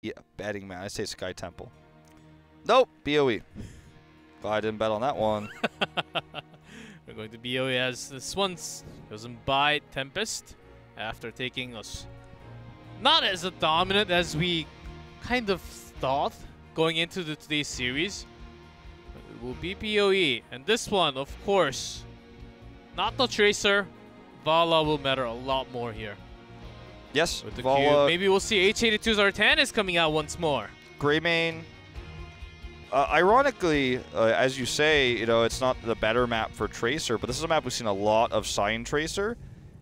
Yeah, betting man. I say Sky Temple. Nope, BOE. Glad I didn't bet on that one. We're going to BOE as this one's chosen by Tempest after taking us not as a dominant as we kind of thought going into today's series. But it will be BOE. And this one, of course, not the Tracer. Vala will matter a lot more here. Yes, With the Vala. cube. Maybe we'll see H82's Artan is coming out once more. Greymane. Ironically, as you say, it's not the better map for Tracer, but this is a map we've seen a lot of Sign Tracer.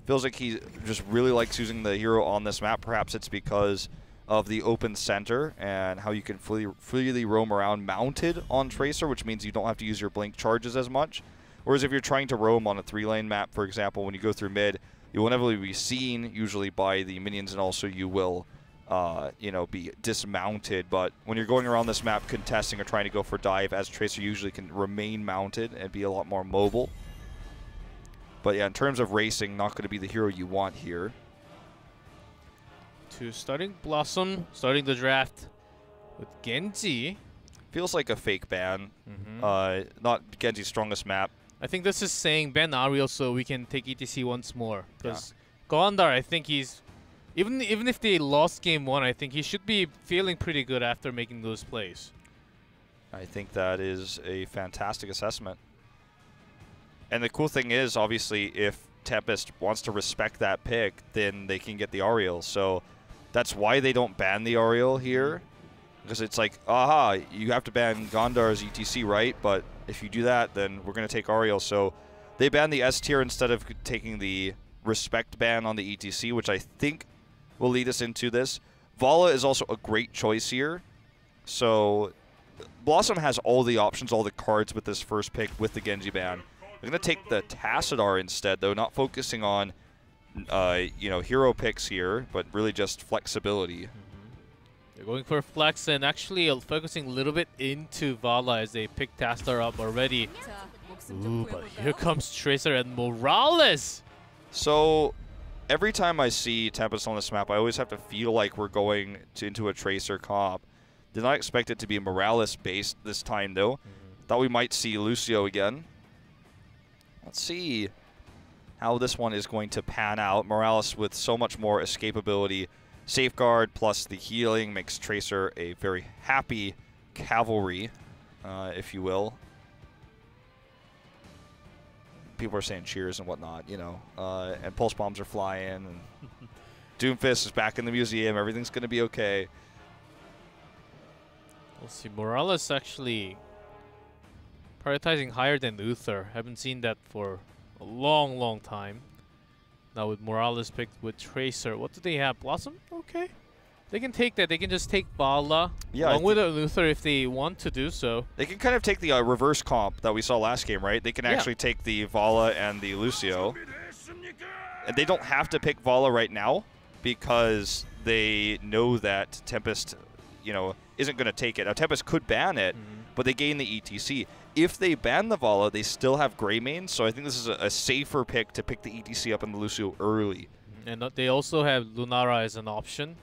Feels like he just really likes using the hero on this map. Perhaps it's because of the open center and how you can freely roam around mounted on Tracer, which means you don't have to use your blink charges as much. Whereas if you're trying to roam on a 3-lane map, for example, when you go through mid, you will never be seen usually by the minions, and also you will be dismounted. But when you're going around this map contesting or trying to go for dive, as Tracer usually can remain mounted and be a lot more mobile. But yeah, in terms of racing, not going to be the hero you want here. To starting BlossoM, starting the draft with Genji. Feels like a fake ban. Not Genji's strongest map. I think this is saying ban Ariel so we can take ETC once more. Because Gondar, I think he's... Even if they lost game 1, I think he should be feeling pretty good after making those plays. I think that is a fantastic assessment. And the cool thing is, obviously, if Tempest wants to respect that pick, then they can get the Ariel. So that's why they don't ban the Ariel here. Because it's like, aha, you have to ban Gondar's ETC, right? But if you do that, then we're going to take Ariel. So they ban the S tier instead of taking the respect ban on the ETC, which I think will lead us into this. Vala is also a great choice here. So BlossoM has all the options, all the cards with this first pick with the Genji ban. They're going to take the Tassadar instead, though, not focusing on hero picks here, but really just flexibility. They're going for flex and actually focusing a little bit into Vala as they pick Tassadar up already. Ooh, but here comes Tracer and Morales. So every time I see Tempest on this map, I always have to feel like we're going into a Tracer comp. Did not expect it to be Morales-based this time, though. Thought we might see Lucio again. Let's see how this one is going to pan out. Morales with so much more escapability. Safeguard plus the healing makes Tracer a very happy cavalry, if you will. People are saying cheers and whatnot, and pulse bombs are flying. And Doomfist is back in the museum. Everything's going to be okay. We'll see. Morales actually prioritizing higher than Uther. Haven't seen that for a long, long time. Now with Morales picked with Tracer. What do they have? BlossoM? Okay. They can take that. They can just take Vala along with Uther if they want to do so. They can kind of take the reverse comp that we saw last game, right? They can actually take the Vala and the Lucio. And they don't have to pick Vala right now because they know that Tempest, isn't going to take it. Now, Tempest could ban it, but they gain the ETC. If they ban the Vala, they still have Greymane, so I think this is a safer pick to pick the ETC up in the Lucio early. And they also have Lunara as an option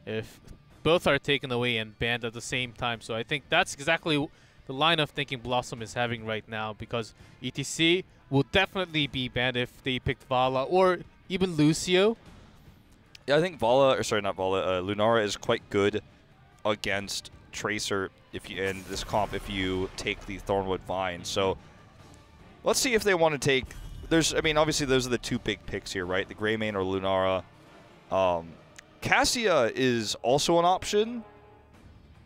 if both are taken away and banned at the same time. So I think that's exactly the line of thinking BlossoM is having right now, because ETC will definitely be banned if they picked Vala or even Lucio. Yeah, I think Lunara is quite good against Tracer in this comp if you take the Thornwood Vine. So let's see if they want to take. Obviously those are the two big picks here, right? The Greymane or Lunara. Cassia is also an option.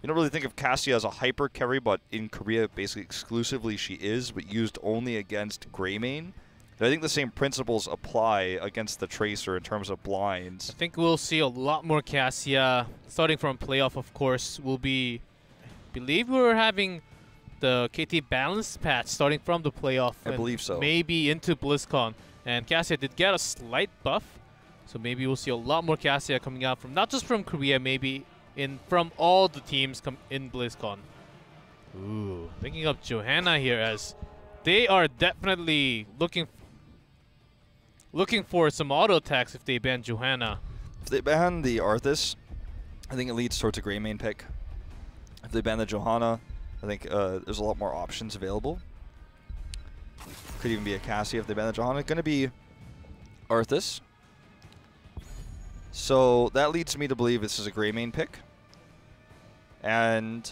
You don't really think of Cassia as a hyper carry, but in Korea, basically exclusively she is, but used only against Greymane. I think the same principles apply against the Tracer in terms of blinds. I think we'll see a lot more Cassia starting from playoff, of course. I believe we're having the KT balance patch starting from the playoff. I believe so. Maybe into BlizzCon. And Cassia did get a slight buff, so maybe we'll see a lot more Cassia coming out from not just from Korea, maybe from all the teams in BlizzCon. Ooh, thinking of Johanna here, as they are definitely looking for some auto attacks if they ban Johanna. If they ban the Arthas, I think it leads towards a gray main pick. If they ban the Johanna, I think there's a lot more options available. Could even be a Cassie if they ban the Johanna. Going to be Arthas. So that leads me to believe this is a gray main pick. And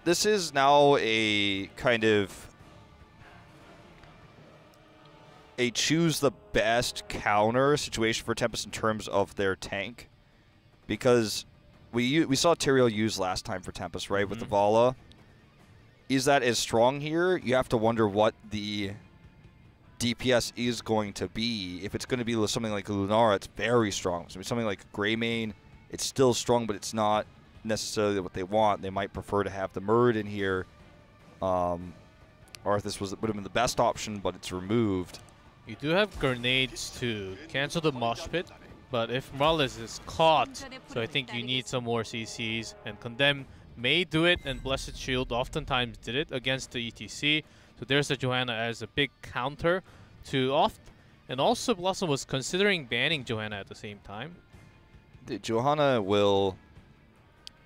this is now a kind of a choose the best counter situation for Tempest in terms of their tank. Because we saw Tyrael use last time for Tempest, right, with the Vala. Is that as strong here? You have to wonder what the DPS is going to be. If it's going to be something like Lunara, it's very strong. So something like Greymane, it's still strong, but it's not necessarily what they want. They might prefer to have the Murd in here. Arthas would have been the best option, but it's removed. You do have grenades to cancel the mosh pit, but if Morales is caught, so I think you need some more CCs, and Condemn may do it, and Blessed Shield oftentimes did it against the ETC. So there's the Johanna as a big counter to Oft, and also BlossoM was considering banning Johanna at the same time. The Johanna will,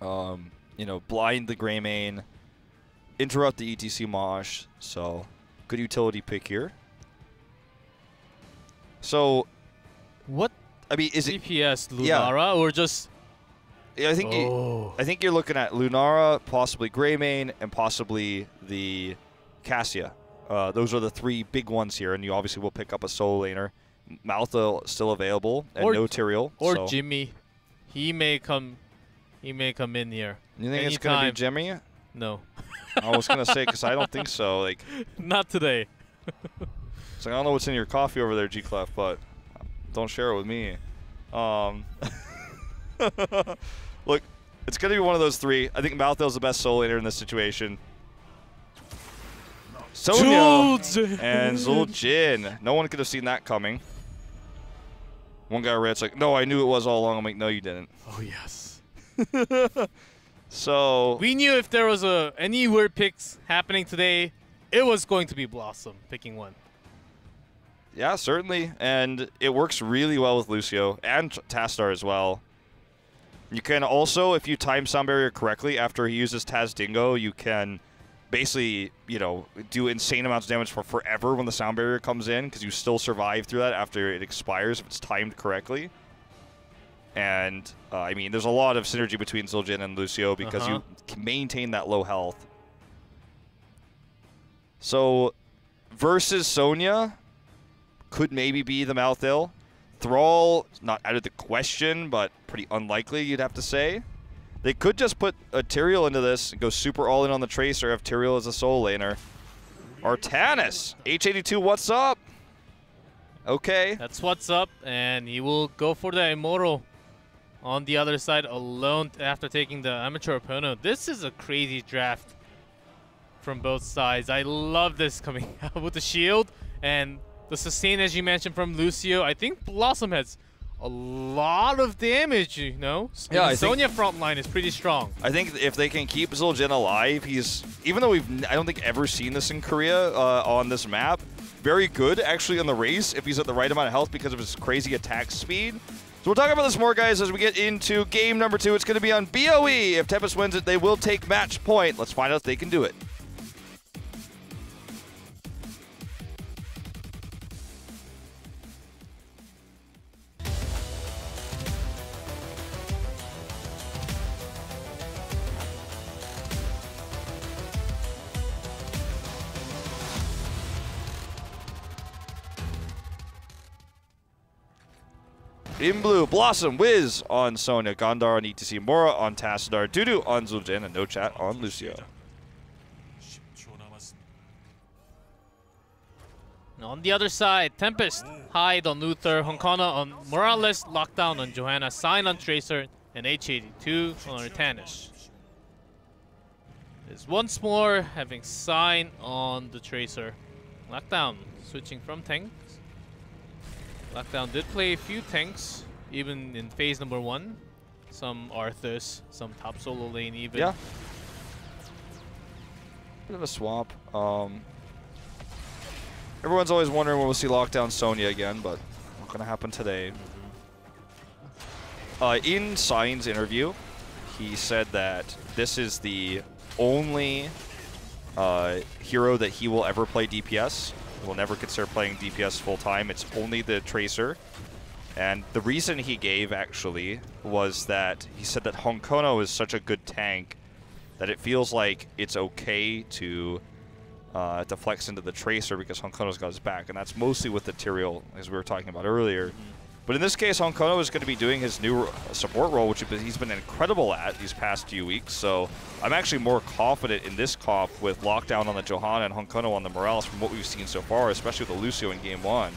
you know, blind the Greymane, interrupt the ETC mosh, so good utility pick here. So, what? I mean, is DPS Lunara or just? Yeah, I think you're looking at Lunara, possibly Greymane, and possibly the Cassia. Those are the three big ones here, and you obviously will pick up a solo laner. Maltha still available, and no Tyrael. Or so. Jimmy, he may come in here. You think it's gonna be Jimmy? No. I was gonna say because I don't think so. Like, not today. It's like, I don't know what's in your coffee over there, G-Clef, but don't share it with me. Look, it's going to be one of those three. I think Malthael's the best solo laner in this situation. Sonya and Zul'Jin. No one could have seen that coming. One guy read's like, no, I knew it was all along. I'm like, no, you didn't. Oh, yes. So we knew if there was any weird picks happening today, it was going to be BlossoM picking one. Yeah, certainly. And it works really well with Lucio and Tastar as well. You can also, if you time Sound Barrier correctly, after he uses Taz Dingo, you can basically, you know, do insane amounts of damage for forever when the Sound Barrier comes in, because you still survive through that after it expires if it's timed correctly. And, I mean, there's a lot of synergy between Zul'Jin and Lucio because you can maintain that low health. So, versus Sonya could maybe be the Malthael. Thrall, not out of the question, but pretty unlikely, you'd have to say. They could just put a Tyrael into this and go super all-in on the Tracer, have Tyrael as a solo laner. Artanis, H82, what's up? Okay. That's what's up, and he will go for the Immortal on the other side alone after taking the amateur opponent. This is a crazy draft from both sides. I love this coming out with the shield and the sustain, as you mentioned, from Lucio. I think BlossoM has a lot of damage, you know? Yeah, Sonya front line is pretty strong. I think if they can keep Zul'Jin alive, he's, even though I don't think ever seen this in Korea on this map, very good actually on the race if he's at the right amount of health because of his crazy attack speed. So we'll talk about this more, guys, as we get into game number 2. It's going to be on BOE. If Tempest wins it, they will take match point. Let's find out if they can do it. In blue, BlossoM, Wiz on Sonya, Gondar on ETC, Mora on Tassadar, Dudu on Zul'Jin, and no chat on Lucio. On the other side, Tempest, Hyde on Luther, Honkana on Morales, Lockdown on Johanna, Sign on Tracer, and H82 on Artanis. There's once more having Sign on the Tracer. Lockdown switching from tanks. Lockdown did play a few tanks, even in phase number 1. Some Arthas, some top solo lane even. Yeah. Bit of a swap. Everyone's always wondering when we'll see Lockdown Sonya again, but not going to happen today. In Sign's interview, he said that this is the only hero that he will ever play DPS. He will never consider playing DPS full-time. It's only the Tracer. And the reason he gave, actually, was that he said that Honkono is such a good tank that it feels like it's okay to flex into the Tracer because Honkono's got his back. And that's mostly with the Tyrael, as we were talking about earlier. But in this case, Honkono is going to be doing his new support role, which he's been incredible at these past few weeks. So I'm actually more confident in this comp with Lockdown on the Johanna and Honkono on the Morales from what we've seen so far, especially with the Lucio in Game 1.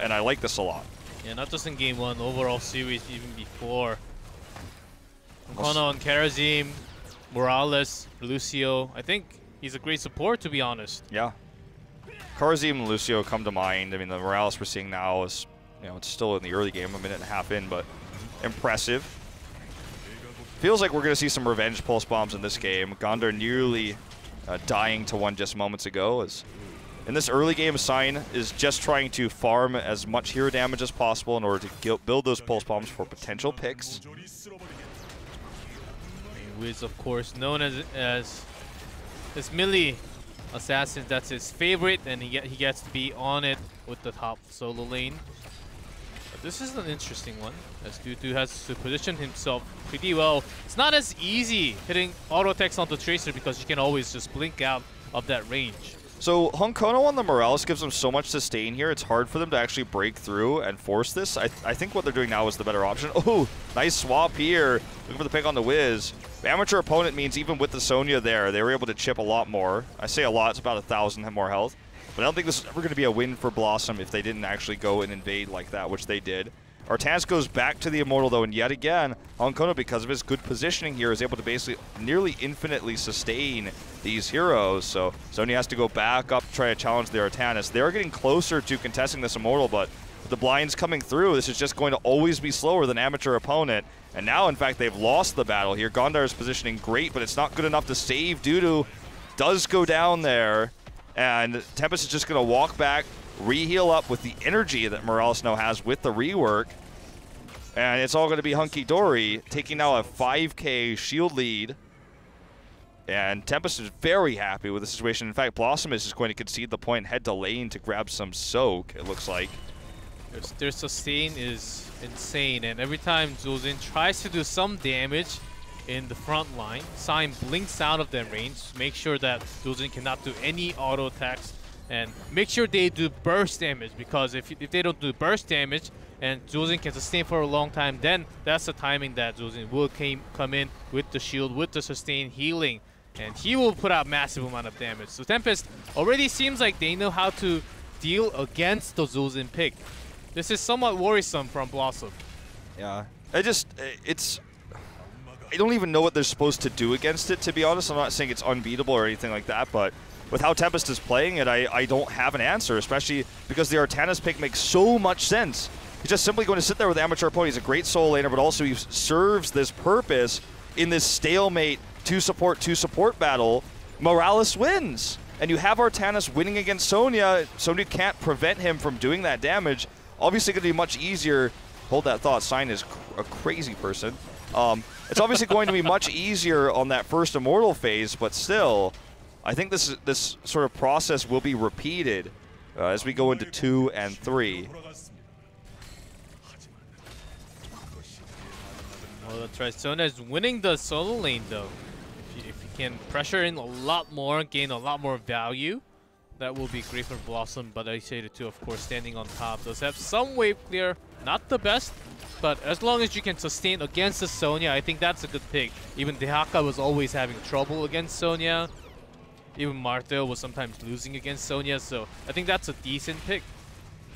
And I like this a lot. Yeah, not just in Game 1, overall series even before. Honkono and Karazim, Morales, Lucio. I think he's a great support, to be honest. Yeah. Karazim and Lucio come to mind. I mean, the Morales we're seeing now is, you know, it's still in the early game, a minute and a half in, but impressive. Feels like we're going to see some revenge pulse bombs in this game. Gondar nearly dying to one just moments ago. As in this early game, Sign is just trying to farm as much hero damage as possible in order to build those pulse bombs for potential picks. Wiz, of course, known as this melee assassin. That's his favorite, and he gets to be on it with the top solo lane. But this is an interesting one, as Dudu has to position himself pretty well. It's not as easy hitting auto attacks onto Tracer because you can always just blink out of that range. So Honkono on the Morales gives them so much sustain here, it's hard for them to actually break through and force this. I think what they're doing now is the better option. Oh, nice swap here. Looking for the pick on the Wiz. Amateur opponent means even with the Sonya there, they were able to chip a lot more. I say a lot, it's about 1,000 more health. But I don't think this is ever going to be a win for BlossoM if they didn't actually go and invade like that, which they did. Artanis goes back to the Immortal, though, and yet again, Honkono, because of his good positioning here, is able to basically nearly infinitely sustain these heroes. So Sonya has to go back up to try to challenge the Artanis. They're getting closer to contesting this Immortal, but with the blinds coming through, this is just going to always be slower than amateur opponent. And now, in fact, they've lost the battle here. Gondar's positioning great, but it's not good enough to save. Dudu does go down there, and Tempest is just going to walk back, re-heal up with the energy that Morales now has with the rework. And it's all going to be hunky-dory, taking now a 5k shield lead. And Tempest is very happy with the situation. In fact, BlossoM is just going to concede the point and head to lane to grab some soak, it looks like. Their sustain is insane, and every time Zuzin tries to do some damage in the front line, Sign blinks out of that range, make sure that Zuzin cannot do any auto attacks, and make sure they do burst damage, because if they don't do burst damage and Zuzin can sustain for a long time, then that's the timing that Zuzin will come in with the shield, with the sustain healing, and he will put out massive amount of damage. So Tempest already seems like they know how to deal against the Zuzin pick. This is somewhat worrisome from BlossoM. Yeah, I don't even know what they're supposed to do against it, to be honest. I'm not saying it's unbeatable or anything like that, but with how Tempest is playing it, I don't have an answer, especially because the Artanis pick makes so much sense. He's just simply going to sit there with the amateur opponent. He's a great soul laner, but also he serves this purpose in this stalemate two support battle. Morales wins, and you have Artanis winning against Sonya. Sonya can't prevent him from doing that damage. Obviously going to be much easier. Hold that thought. Sign is a crazy person. It's obviously going to be much easier on that first Immortal phase, but still, I think this sort of process will be repeated as we go into 2 and 3. Well, that's right. Sonya is winning the solo lane, though. If you can pressure in a lot more, gain a lot more value, that will be great for BlossoM. But I say the two, of course, standing on top does have some wave clear. Not the best, but as long as you can sustain against the Sonya, I think that's a good pick. Even Dehaka was always having trouble against Sonya. Even Martel was sometimes losing against Sonya, so I think that's a decent pick.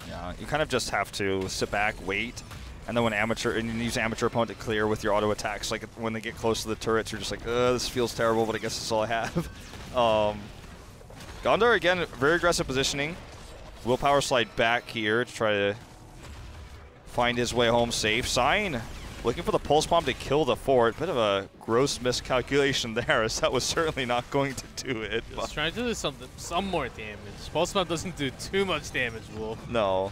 Yeah, you kind of just have to sit back, wait, and then when you use amateur opponent to clear with your auto attacks, like when they get close to the turrets, you're just like, this feels terrible, but I guess that's all I have. Gondar, again, very aggressive positioning. Willpower slide back here to try to find his way home safe. Sign looking for the pulse bomb to kill the fort. Bit of a gross miscalculation there, as that was certainly not going to do it. Just trying to do some more damage. Pulse bomb doesn't do too much damage, Wolf. No.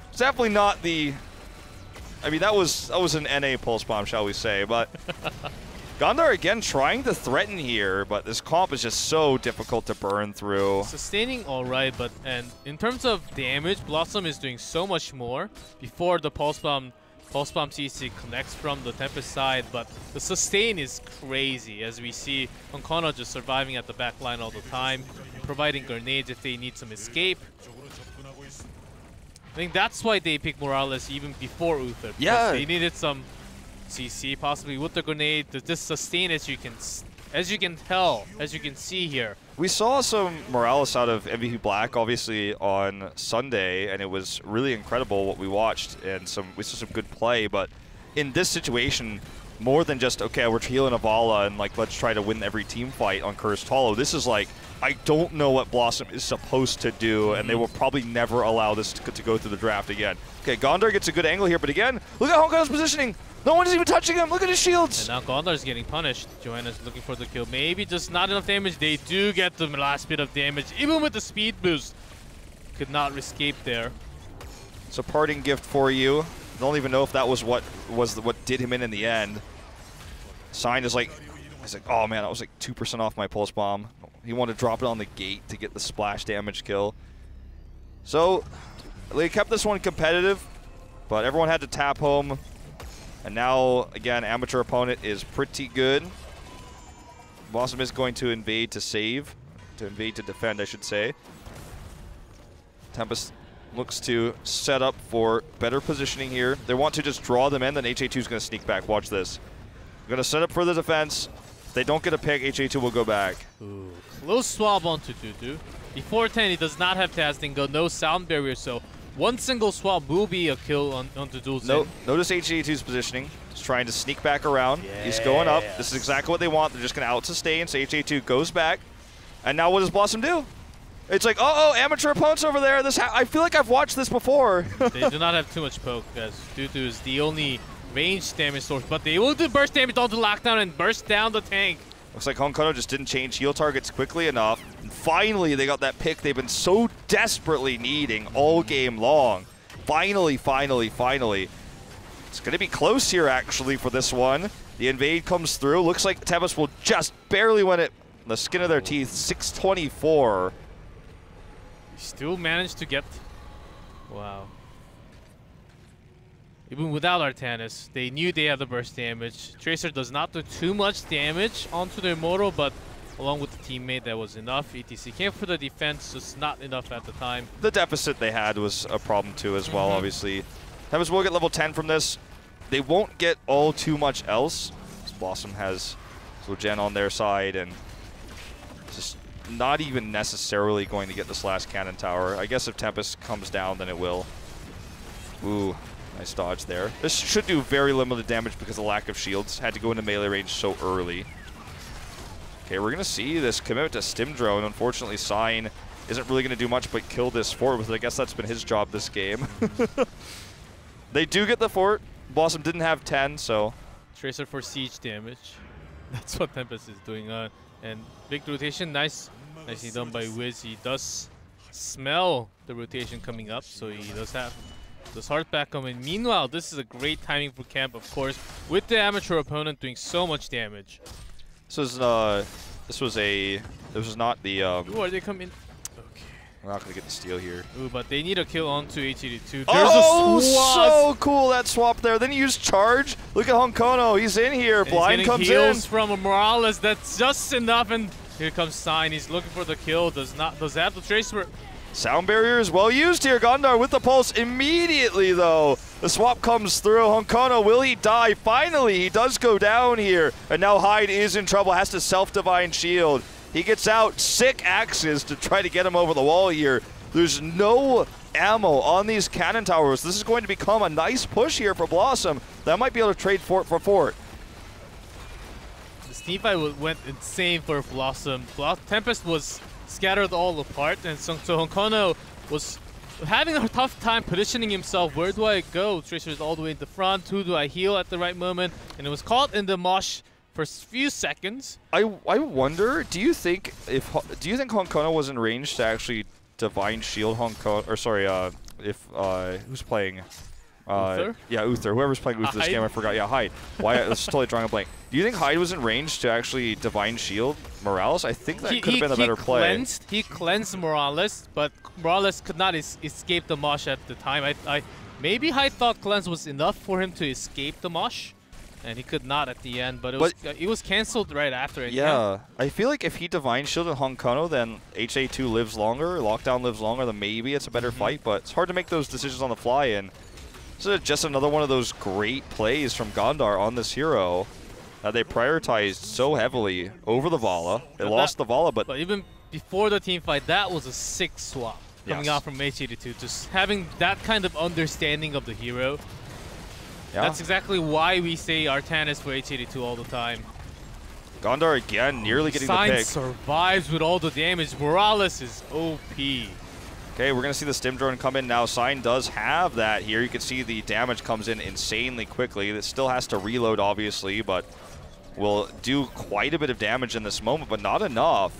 It's definitely not the I mean, that was an NA pulse bomb, shall we say, but Gondar again trying to threaten here, but this comp is just so difficult to burn through. Sustaining alright, but in terms of damage, BlossoM is doing so much more before the pulse bomb CC connects from the Tempest side, but the sustain is crazy as we see Honkono just surviving at the back line all the time, providing grenades if they need some escape. I think that's why they picked Morales even before Uther. Yeah. They needed some CC, possibly with the grenade, to just sustain as you can see here. We saw some Morales out of MVP Black, obviously, on Sunday, and it was really incredible what we watched, and we saw some good play, but in this situation, more than just, okay, we're healing Avala and like let's try to win every team fight on Cursed Hollow, this is like, I don't know what BlossoM is supposed to do, and they will probably never allow this to go through the draft again. Okay, Gondar gets a good angle here, but again, look at Honkono's positioning! No one is even touching him! Look at his shields! And now Gondar's getting punished. Johanna's looking for the kill. Maybe just not enough damage. They do get the last bit of damage, even with the speed boost. Could not escape there. It's a parting gift for you. Don't even know if that was what did him in the end. Sign is like, he's like, oh man, I was like 2% off my pulse bomb. He wanted to drop it on the gate to get the splash damage kill. So they kept this one competitive, but everyone had to tap home. And now, again, amateur opponent is pretty good. BlossoM is going to invade to save. To invade to defend, I should say. Tempest looks to set up for better positioning here. They want to just draw them in, then HA2 is going to sneak back. Watch this. They're going to set up for the defense. If they don't get a pick, HA2 will go back. Ooh. Close swab onto Dudu. Before 10, he does not have casting go, no sound barrier, so one single swap will be a kill on Dudu's. Notice HG2's positioning. He's trying to sneak back around. Yeah. He's going up. This is exactly what they want. They're just going to out-sustain, so HG2 goes back. And now what does BlossoM do? It's like, uh-oh, amateur opponents over there. I feel like I've watched this before. They do not have too much poke, as Dudu is the only range damage source. But they will do burst damage onto lockdown and burst down the tank. Looks like Honkono just didn't change heal targets quickly enough. And finally, they got that pick they've been so desperately needing all game long. Finally. It's going to be close here, actually, for this one. The invade comes through. Looks like Tempest will just barely win it. The skin of their teeth, 624. Still managed to get... Wow. Even without Artanis, they knew they had the burst damage. Tracer does not do too much damage onto their Immortal, but along with the teammate, that was enough. ETC came for the defense, just not enough at the time. The deficit they had was a problem too as well, obviously. Tempest will get level 10 from this. They won't get all too much else. BlossoM has Slogen on their side, and just not even necessarily going to get this last cannon tower. I guess if Tempest comes down, then it will. Ooh. Nice dodge there. This should do very limited damage because of the lack of shields. Had to go into melee range so early. Okay, we're going to see this commitment to Stim Drone. Unfortunately, Sign isn't really going to do much but kill this fort with it. I guess that's been his job this game. They do get the fort. BlossoM didn't have 10, so... Tracer for siege damage. That's what Tempest is doing. And big rotation, nicely done by Wiz. He does smell the rotation coming up, so he does have... Does Heart back coming. Meanwhile, this is a great timing for Camp, of course, with the amateur opponent doing so much damage. This was not the. Ooh, are they coming? Okay. We're not gonna get the steal here. Ooh, but they need a kill onto HG2. There's a swap. So cool that swap there. Then he used charge. Look at Honkono. He's in here. And Blind comes heals in. From a Morales. That's just enough. And here comes Sign. He's looking for the kill. Does have the Tracer. Sound barrier is well used here. Gondar with the pulse immediately, though. The swap comes through. Honkono, will he die? Finally, he does go down here. And now Hyde is in trouble, has to self-divine shield. He gets out sick axes to try to get him over the wall here. There's no ammo on these cannon towers. This is going to become a nice push here for BlossoM. That might be able to trade fort for fort. This teamfight went insane for BlossoM. Tempest was scattered all apart, and so Honkono was having a tough time positioning himself. Where do I go? Tracer's all the way in the front. Who do I heal at the right moment? And it was caught in the mosh for a few seconds. I wonder. Do you think Honkono was in range to actually divine shield Honkono? Or sorry, if who's playing? Uther? Yeah, Uther. Whoever's playing Uther this game, I forgot. Yeah, Hyde. Why? That's totally drawing a blank. Do you think Hyde was in range to actually Divine Shield Morales? I think that could have been the better play. He cleansed Morales, but Morales could not escape the mosh at the time. Maybe Hyde thought cleanse was enough for him to escape the mosh, and he could not at the end. But it was cancelled right after it. Yeah, I feel like if he Divine Shielded Honkono, then HA2 lives longer, Lockdown lives longer, then maybe it's a better fight. But it's hard to make those decisions on the fly, and this is just another one of those great plays from Gondar on this hero that they prioritized so heavily over the Vala. They lost the Vala, but even before the team fight, that was a sick swap coming out from H82. Just having that kind of understanding of the hero. Yeah. That's exactly why we say Artanis for H82 all the time. Gondar again, nearly getting the pick. Survives with all the damage. Morales is OP. Okay, we're going to see the stim drone come in now. Sign does have that here. You can see the damage comes in insanely quickly. It still has to reload, obviously, but will do quite a bit of damage in this moment, but not enough.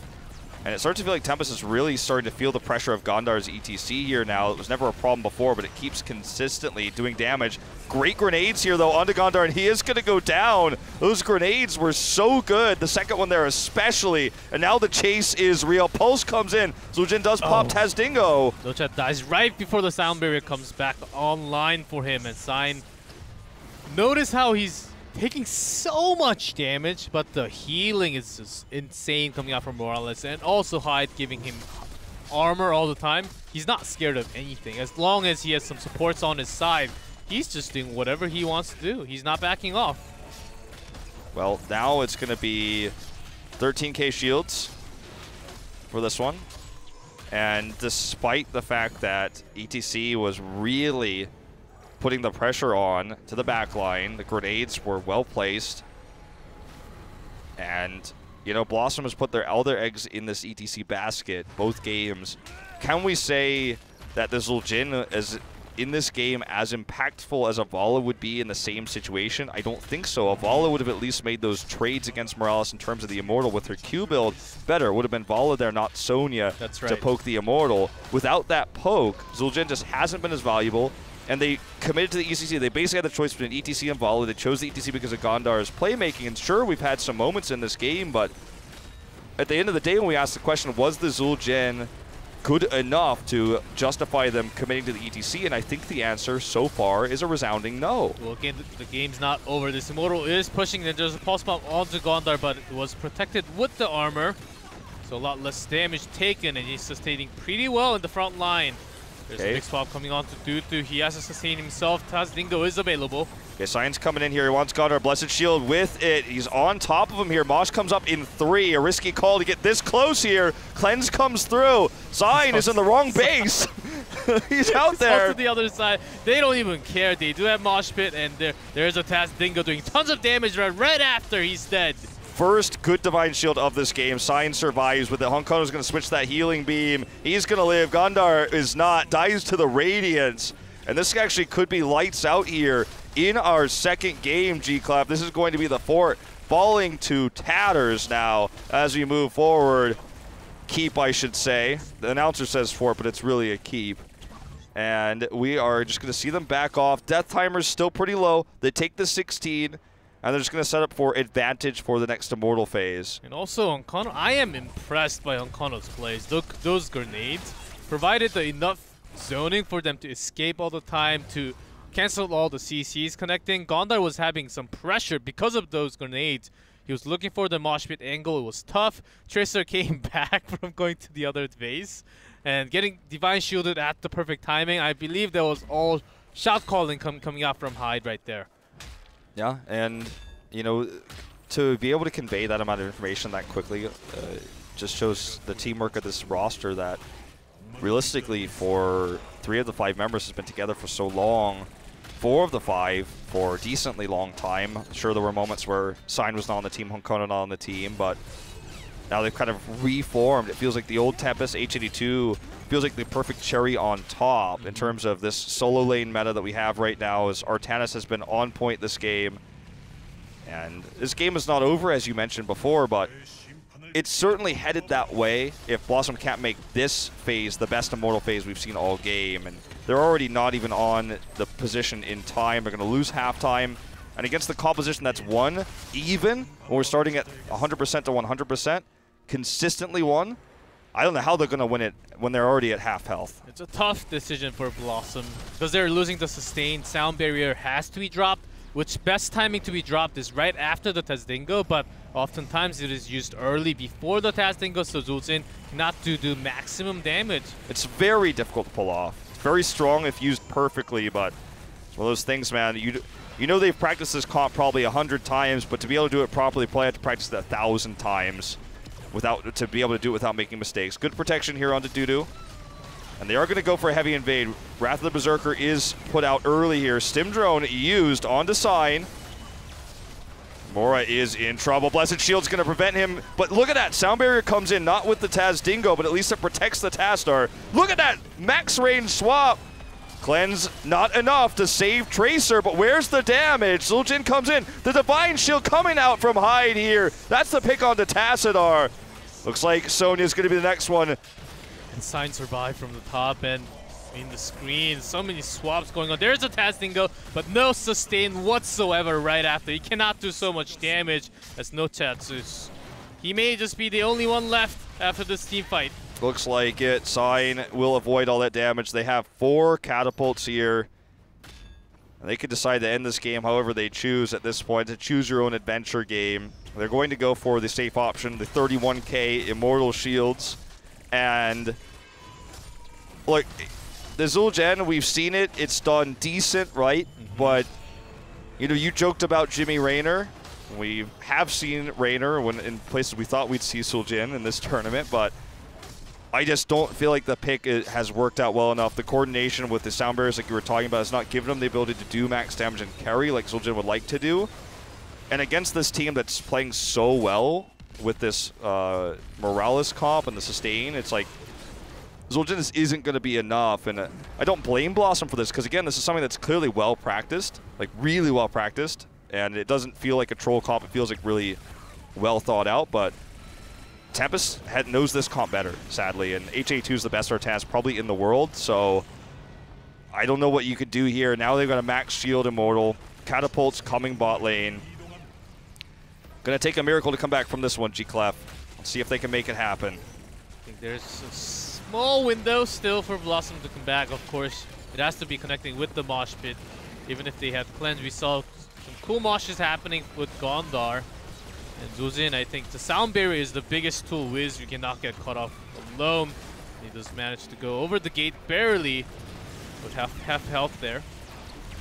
And it starts to feel like Tempest is really starting to feel the pressure of Gondar's ETC here now. It was never a problem before, but it keeps consistently doing damage. Great grenades here, though, onto Gondar, and he is going to go down. Those grenades were so good. The second one there especially. And now the chase is real. Pulse comes in. Zul'jin does pop Taz Dingo. Dochat dies right before the sound barrier comes back online for him. And Sign, notice how he's taking so much damage, but the healing is just insane coming out from Morales, and also Hyde giving him armor all the time. He's not scared of anything. As long as he has some supports on his side, he's just doing whatever he wants to do. He's not backing off. Well, now it's going to be 13k shields for this one. And despite the fact that ETC was really putting the pressure on to the back line, the grenades were well placed. And, you know, BlossoM has put all their eggs in this ETC basket, both games. Can we say that the Zul'jin is in this game as impactful as Avala would be in the same situation? I don't think so. Avala would have at least made those trades against Morales in terms of the Immortal with her Q build better. Would have been Vala there, not Sonya, to poke the Immortal. Without that poke, Zul'jin just hasn't been as valuable. And they committed to the ETC. They basically had the choice between ETC and Vala. They chose the ETC because of Gondar's playmaking. And sure, we've had some moments in this game, but at the end of the day, when we asked the question, was the Zul'jin good enough to justify them committing to the ETC? And I think the answer so far is a resounding no. Well, again, the game's not over. This Immortal is pushing, and there's a pulse bomb onto Gondar, but it was protected with the armor. So a lot less damage taken, and he's sustaining pretty well in the front line. There's a big swap coming on to Dutu. He has to sustain himself. Taz Dingo is available. Okay, Sign's coming in here. He wants Gondar Blessed Shield with it. He's on top of him here. Mosh comes up in 3. A risky call to get this close here. Cleanse comes through. Sign is in the wrong base. He's out there. To the other side. They don't even care. They do have Mosh Pit, and there's a Taz Dingo doing tons of damage right after he's dead. First good Divine Shield of this game. Sign survives with it. Honkono's going to switch that healing beam. He's going to live. Gondar is not. Dies to the Radiance. And this actually could be lights out here in our second game, G-Clap. This is going to be the fort falling to tatters now as we move forward. Keep, I should say. The announcer says fort, but it's really a keep. And we are just going to see them back off. Death timer's still pretty low. They take the 16. And they're just going to set up for advantage for the next Immortal phase. And also, Honkono, I am impressed by Honkono's plays. Look, those grenades provided enough zoning for them to escape all the time, to cancel all the CCs connecting. Gondar was having some pressure because of those grenades. He was looking for the mosh pit angle. It was tough. Tracer came back from going to the other base and getting Divine Shielded at the perfect timing. I believe there was all shot calling coming out from Hyde right there. Yeah, and, you know, to be able to convey that amount of information that quickly just shows the teamwork of this roster that realistically for 3 of the 5 members has been together for so long. 4 of the 5 for a decently long time. Sure, there were moments where Sign was not on the team, Honkono not on the team, but now they've kind of reformed. It feels like the old Tempest, H82, feels like the perfect cherry on top in terms of this solo lane meta that we have right now, as Artanis has been on point this game. And this game is not over, as you mentioned before, but it's certainly headed that way if BlossoM can't make this phase the best Immortal phase we've seen all game. And they're already not even on the position in time. They're going to lose halftime. And against the composition that's won, even, when we're starting at 100% to 100%, consistently won, I don't know how they're going to win it when they're already at half health. It's a tough decision for BlossoM because they're losing the sustain. Sound barrier has to be dropped, which best timing to be dropped is right after the Tazdingo, but oftentimes it is used early before the Tazdingo, so Zul'jin not to do maximum damage. It's very difficult to pull off. It's very strong if used perfectly, but it's one of those things, man. You know they've practiced this comp probably 100 times, but to be able to do it properly, probably have to practice it 1,000 times to be able to do it without making mistakes. Good protection here onto Dudu. And they are going to go for a heavy invade. Wrath of the Berserker is put out early here. Stim Drone used onto Sign. Mora is in trouble. Blessed Shield's going to prevent him. But look at that. Sound Barrier comes in, not with the Taz Dingo, but at least it protects the Tazstar. Look at that. Max range swap. Cleanse not enough to save Tracer, but where's the damage? Zul'jin comes in. The Divine Shield coming out from Hyde here. That's the pick on the Tassadar. Looks like Sonya's going to be the next one. And Sign survived from the top and in the screen. So many swaps going on. There's a Tazdingo, but no sustain whatsoever right after. He cannot do so much damage as no Tatsus. He may just be the only one left after this team fight. Looks like it. Sign will avoid all that damage. They have 4 catapults here. And they could decide to end this game however they choose at this point. To choose your own adventure game. They're going to go for the safe option, the 31k Immortal Shields. And look, the Zul'jin, we've seen it. It's done decent, right? But, you know, you joked about Jimmy Rayner. We have seen Rayner when in places we thought we'd see Zul'jin in this tournament, but I just don't feel like the pick has worked out well enough. The coordination with the sound barriers like you were talking about has not given them the ability to do max damage and carry like Zul'jin would like to do. And against this team that's playing so well with this Morales comp and the sustain, it's like Zul'jin isn't going to be enough. And I don't blame BlossoM for this because, again, this is something that's clearly well practiced, like really well practiced. And it doesn't feel like a troll comp. It feels like really well thought out, but Tempest knows this comp better, sadly, and HA2 is the best Artaz probably in the world, so I don't know what you could do here. Now they've got a max shield Immortal. Catapults coming bot lane. Gonna take a miracle to come back from this one, G-Clef. Let's see if they can make it happen. I think there's a small window still for BlossoM to come back, of course. It has to be connecting with the mosh pit. Even if they had cleanse, we saw some cool moshes happening with Gondar. And Zul'jin, I think the sound barrier is the biggest tool. Wiz, you cannot get caught off alone. He does manage to go over the gate barely, with half health there.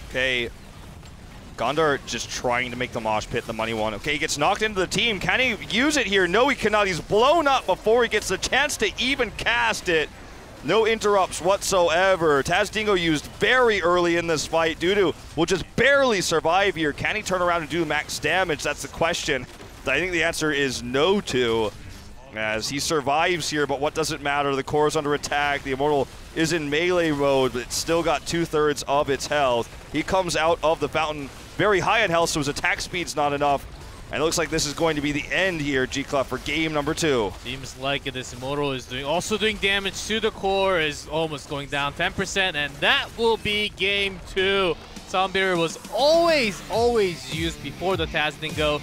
Okay, Gondar just trying to make the mosh pit the money one. Okay, he gets knocked into the team. Can he use it here? No, he cannot. He's blown up before he gets the chance to even cast it. No interrupts whatsoever. Tazdingo used very early in this fight. Dudu will just barely survive here. Can he turn around and do max damage? That's the question. I think the answer is no to, as he survives here, but what does it matter? The core is under attack. The Immortal is in melee mode, but it's still got 2/3 of its health. He comes out of the fountain very high in health, so his attack speed's not enough. And it looks like this is going to be the end here, G-Clef, for game number 2. Seems like it. This Immortal is also doing damage to the core, is almost going down 10%, and that will be game 2. Sound Barrier was always used before the Tazdingo.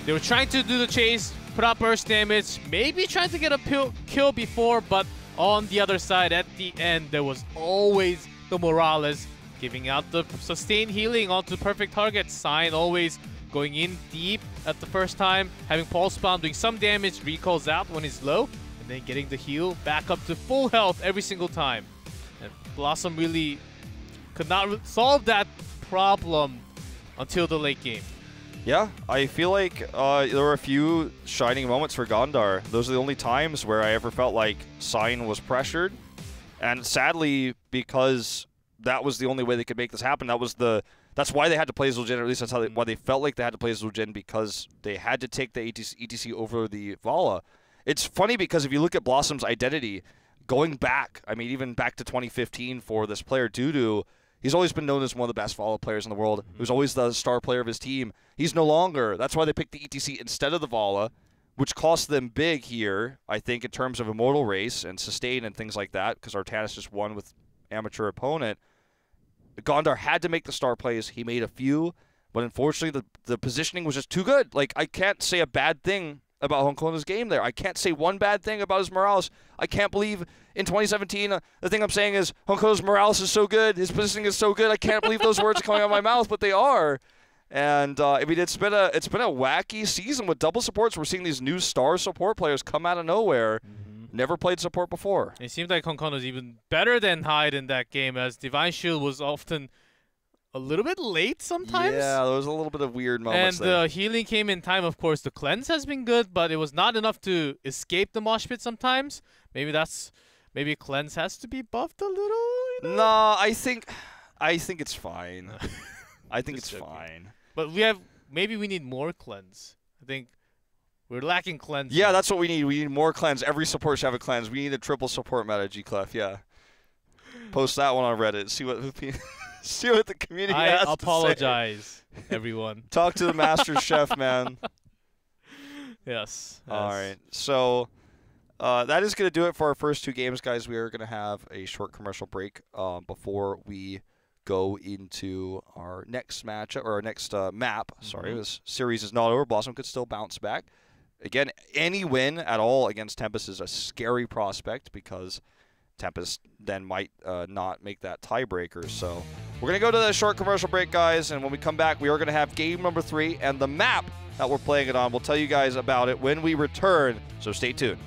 They were trying to do the chase, put out burst damage, maybe trying to get a kill before, but on the other side, at the end, there was always the Morales giving out the sustained healing onto perfect targets. Sign always going in deep at the first time, having Pulse Bomb, doing some damage, recalls out when he's low, and then getting the heal back up to full health every single time. And BlossoM really could not solve that problem until the late game. Yeah, I feel like there were a few shining moments for Gondar. Those are the only times where I ever felt like Sign was pressured. And sadly, because that was the only way they could make this happen, that's why they had to play Zul'jin, or at least that's why they felt like they had to play Zul'jin, because they had to take the ETC over the Vala. It's funny because if you look at BlossoM's identity, going back, I mean, even back to 2015 for this player, Dudu, he's always been known as one of the best Vala players in the world. He was always the star player of his team. He's no longer. That's why they picked the ETC instead of the Vala, which cost them big here, I think, in terms of Immortal Race and sustain and things like that, because Artanis just won with amateur opponent. Gondar had to make the star plays. He made a few, but unfortunately the positioning was just too good. Like, I can't say a bad thing about Honkono's game there. I can't say one bad thing about his Morales. I can't believe in 2017, the thing I'm saying is Honkono's Morales is so good, his positioning is so good. I can't believe those words are coming out of my mouth, but they are. And I mean, it's been a wacky season with double supports. We're seeing these new star support players come out of nowhere. Never played support before. It seemed like Honkono's even better than Hyde in that game, as Divine Shield was often a little bit late sometimes. Yeah, there was a little bit of weird moments and the healing came in time. Of course, the cleanse has been good, but it was not enough to escape the mosh pit sometimes. Maybe cleanse has to be buffed a little. You know? No, I think it's fine. I think it's fine. But maybe we need more cleanse. I think we're lacking cleanse. Yeah, that's what we need. We need more cleanse. Every support should have a cleanse. We need a triple support meta, G-Clef, yeah. Post that one on Reddit. See what the community has to say. I apologize, everyone. Talk to the master chef, man. Yes. All right. So that is going to do it for our first two games, guys. We are going to have a short commercial break before we go into our next match or our next map. Sorry, this series is not over. BlossoM could still bounce back. Again, any win at all against Tempest is a scary prospect because Tempest then might not make that tiebreaker. So we're going to go to the short commercial break, guys, and when we come back, we are going to have game number 3 and the map that we're playing it on. We'll tell you guys about it when we return, so stay tuned.